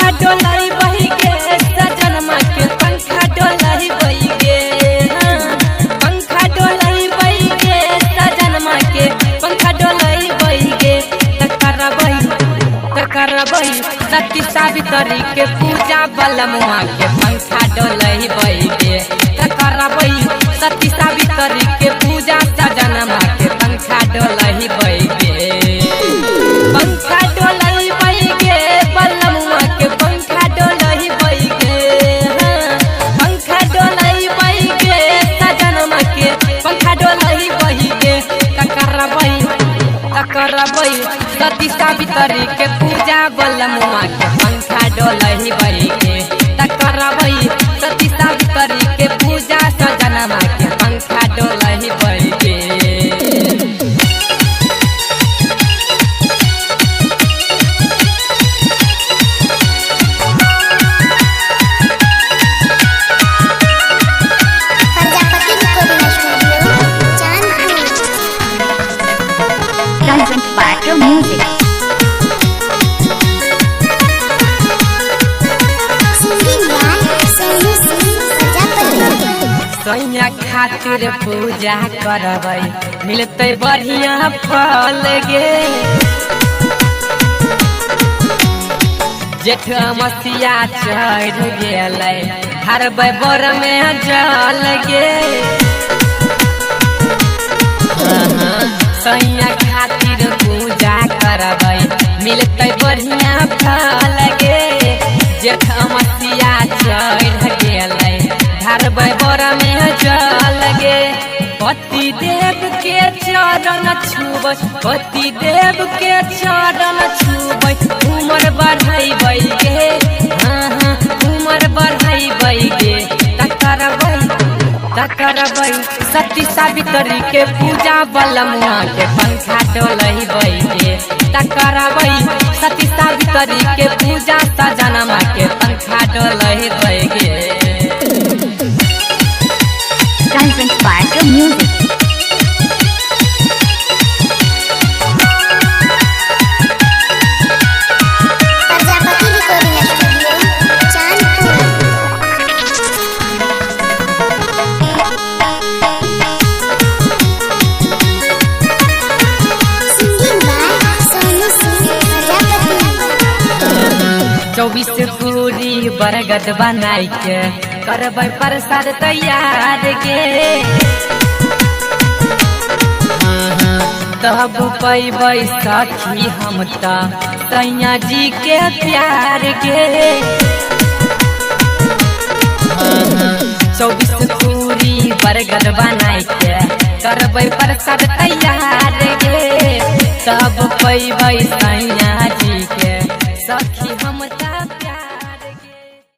पंखा डोलाई बही गे सजनमा के पंखा डोलाई बही गे पंखा डोलाई बही गे सजनमा के पंखा डोलाई बही गे करबई सती सावित्री के पूजा बलमुआ के पंखा डोलाई बही गे करबई सती सावित्री के पूजा सजनमा के पंखा डोलाई बही गे पंखा डोलाई बही गे बलमुआ के पंखा डोलाई बही गे पंखा डोलाई बही गे सजनमा के पंखा डोलाई बही गे करबई सती सावित्री के पूजा बलमुआ के पंखा डोलाई बही गे करबई सती सावित्री के पूजा सजनमा के पंखा डोलाई बही गे Music. सैया खातिर पूजा करबै मिलते बढ़िया फल गे जेठ मसिया चढ़ गेलै हरबै बर में जल गे सैया खातिर पूजा करबै मिलते बढ़िया फल गे जेठ मसिया चढ़ गेलै हरबै बर में जल गे पति देव के चरण छुबै पति देव के चरण छुबै उमर बढ़ैबै गे उमर बढ़ैबै गे करबै सती सावित्री के पूजा बलमुआ के पंखा डोलैबै गे करबै सती सावित्री के पूजा सजनमा के पंखा डोलैबै गे Music. चौबीस पूरी बरगद बनाई के करबै प्रसाद तैयार गे तब पैबै सखी हम तैया जी के प्यार गे 24 पूरी बरगद बनाई के करबै प्रसाद तैयार गे तब पैबै सैया जी के सखी हम